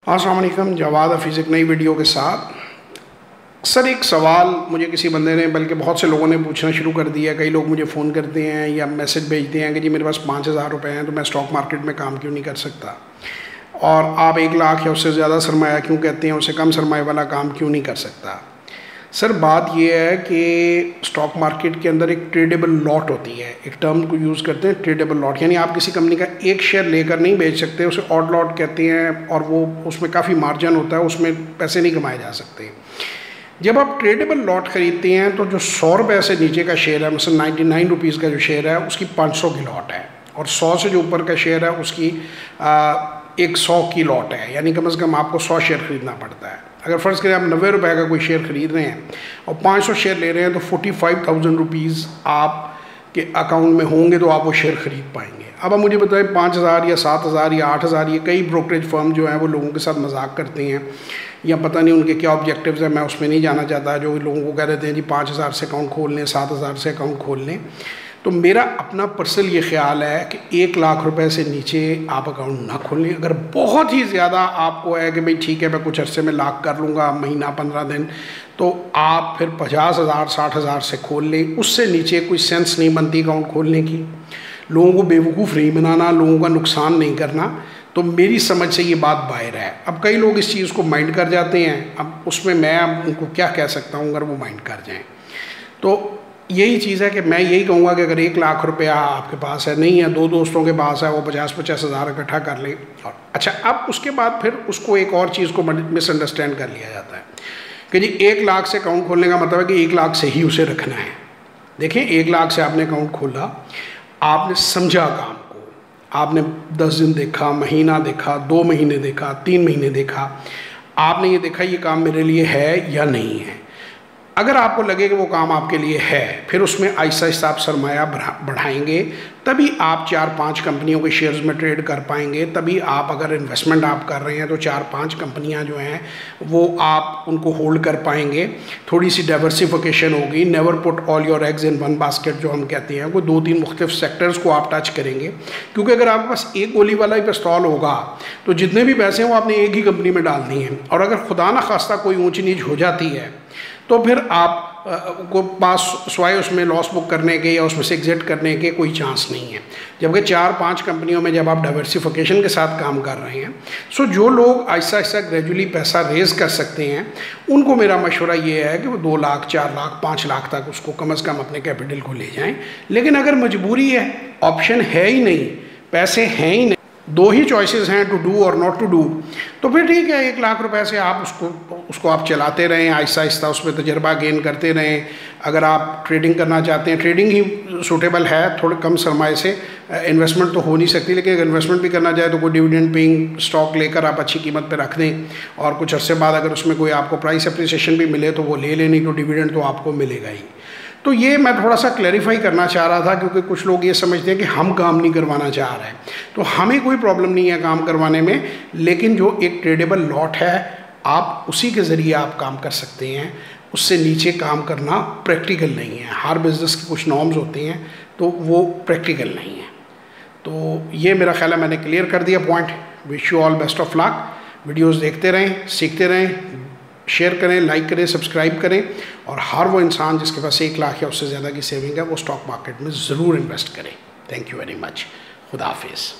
अस्सलाम वालेकुम, जवाद हफीज़ एक नई वीडियो के साथ। सर एक सवाल मुझे किसी बंदे ने, बल्कि बहुत से लोगों ने पूछना शुरू कर दिया। कई लोग मुझे फ़ोन करते हैं या मैसेज भेजते हैं कि जी मेरे पास 5,000 रुपये हैं तो मैं स्टॉक मार्केट में काम क्यों नहीं कर सकता, और आप 1 लाख या उससे ज़्यादा सरमाया क्यों कहते हैं, उससे कम सरमाए वाला काम क्यों नहीं कर सकता। सर बात यह है कि स्टॉक मार्केट के अंदर एक ट्रेडेबल लॉट होती है, एक टर्म को यूज़ करते हैं ट्रेडेबल लॉट, यानी आप किसी कंपनी का एक शेयर लेकर नहीं बेच सकते, उसे ऑड लॉट कहते हैं, और वो उसमें काफ़ी मार्जिन होता है, उसमें पैसे नहीं कमाए जा सकते। जब आप ट्रेडेबल लॉट ख़रीदते हैं तो जो 100 रुपये से नीचे का शेयर है, मतलब 99 रुपीज़ का जो शेयर है उसकी 500 की लॉट है, और 100 से जो ऊपर का शेयर है उसकी 100 की लॉट है, यानी कम से कम आपको 100 शेयर ख़रीदना पड़ता है। अगर फ़र्ज़ करें आप 90 रुपये का कोई शेयर ख़रीद रहे हैं और 500 शेयर ले रहे हैं तो 45,000 रुपीज़ आपके अकाउंट में होंगे तो आप वो शेयर ख़रीद पाएंगे। अब आप मुझे बताएं 5,000 या 7,000 या 8,000, ये कई ब्रोकरेज फर्म जो हैं वो लोगों के साथ मजाक करते हैं, या पता नहीं उनके क्या ऑब्जेक्टिव्स हैं, मैं उसमें नहीं जाना चाहता। जो लोगों को कह देते हैं जी 5,000 से अकाउंट खोल लें, 7,000 से अकाउंट खोल लें, तो मेरा अपना पर्सनल ये ख्याल है कि 1 लाख रुपए से नीचे आप अकाउंट ना खोलें। अगर बहुत ही ज़्यादा आपको है कि भाई ठीक है मैं कुछ अरसे में लाख कर लूँगा, महीना 15 दिन, तो आप फिर 50,000 60,000 से खोल लें। उससे नीचे कोई सेंस नहीं बनती अकाउंट खोलने की। लोगों को बेवकूफ़ नहीं बनाना, लोगों का नुकसान नहीं करना, तो मेरी समझ से ये बात बाहर है। अब कई लोग इस चीज़ को माइंड कर जाते हैं, अब उसमें मैं अब उनको क्या कह सकता हूँ अगर वो माइंड कर जाएँ। तो यही चीज़ है कि मैं यही कहूँगा कि अगर 1 लाख रुपया आपके पास है, नहीं है, 2 दोस्तों के पास है, वो 50-50 हज़ार इकट्ठा कर लें। और अच्छा, अब उसके बाद फिर उसको एक और चीज़ को मिसअंडरस्टैंड कर लिया जाता है कि जी 1 लाख से अकाउंट खोलने का मतलब है कि 1 लाख से ही उसे रखना है। देखिए 1 लाख से आपने अकाउंट खोला, आपने समझा काम को, आपने 10 दिन देखा, महीना देखा, 2 महीने देखा, 3 महीने देखा, आपने ये देखा ये काम मेरे लिए है या नहीं है। अगर आपको लगे कि वो काम आपके लिए है, फिर उसमें आहिस्ता आहिस्ता आप सरमाया बढ़ाएंगे, तभी आप 4-5 कंपनियों के शेयर्स में ट्रेड कर पाएंगे। तभी आप, अगर इन्वेस्टमेंट आप कर रहे हैं तो 4-5 कंपनियां जो हैं वो आप उनको होल्ड कर पाएंगे। थोड़ी सी डाइवर्सिफिकेशन होगी। Never put all your eggs in one basket जो हम कहते हैं, वो 2-3 मुख्तलिफ सेक्टर्स को आप टच करेंगे, क्योंकि अगर आपके पास एक गोली वाला ही पिस्तौल होगा तो जितने भी पैसे हैं वो आपने एक ही कंपनी में डाल दिए हैं, और अगर खुदा न खास्ता कोई ऊँच नीच हो जाती है तो फिर आप को पास स्वाय उसमें लॉस बुक करने के या उसमें से एग्जिट करने के कोई चांस नहीं है। जबकि 4-5 कंपनियों में जब आप डाइवर्सिफिकेशन के साथ काम कर रहे हैं, सो जो लोग आहिस्ता आहिस्ता ग्रेजुअली पैसा रेज कर सकते हैं, उनको मेरा मशवरा ये है कि वो 2 लाख 4 लाख 5 लाख तक उसको कम से कम अपने कैपिटल को ले जाएं। लेकिन अगर मजबूरी है, ऑप्शन है ही नहीं, पैसे हैं ही नहीं, 2 ही चॉइसेस हैं, टू डू और नॉट टू डू, तो फिर ठीक है 1 लाख रुपए से आप उसको आप चलाते रहें, आहिस्ता आहिस्ता उसमें तजर्बा गेन करते रहें। अगर आप ट्रेडिंग करना चाहते हैं, ट्रेडिंग ही सूटेबल है, थोड़े कम सरमाए से इन्वेस्टमेंट तो हो नहीं सकती, लेकिन अगर इन्वेस्टमेंट भी करना चाहे तो कोई डिविडेंड पेइंग स्टॉक लेकर आप अच्छी कीमत पर रख दें, और कुछ अरसे बाद अगर उसमें कोई आपको प्राइस अप्रिसिएशन भी मिले तो वो ले लें, नहीं तो डिविडेंड तो आपको मिलेगा ही। तो ये मैं थोड़ा सा क्लैरिफाई करना चाह रहा था, क्योंकि कुछ लोग ये समझते हैं कि हम काम नहीं करवाना चाह रहे हैं। तो हमें कोई प्रॉब्लम नहीं है काम करवाने में, लेकिन जो एक ट्रेडेबल लॉट है आप उसी के ज़रिए आप काम कर सकते हैं। उससे नीचे काम करना प्रैक्टिकल नहीं है। हर बिज़नेस की कुछ नॉर्म्स होती हैं, तो वो प्रैक्टिकल नहीं है। तो ये मेरा ख्याल है मैंने क्लियर कर दिया point. Wish you all best of luck. Videos देखते रहें, सीखते रहें, शेयर करें, लाइक करें, सब्सक्राइब करें, और हर वो इंसान जिसके पास 1 लाख या उससे ज़्यादा की सेविंग है वो स्टॉक मार्केट में ज़रूर इन्वेस्ट करें। Thank you very much. खुदा हाफिज़।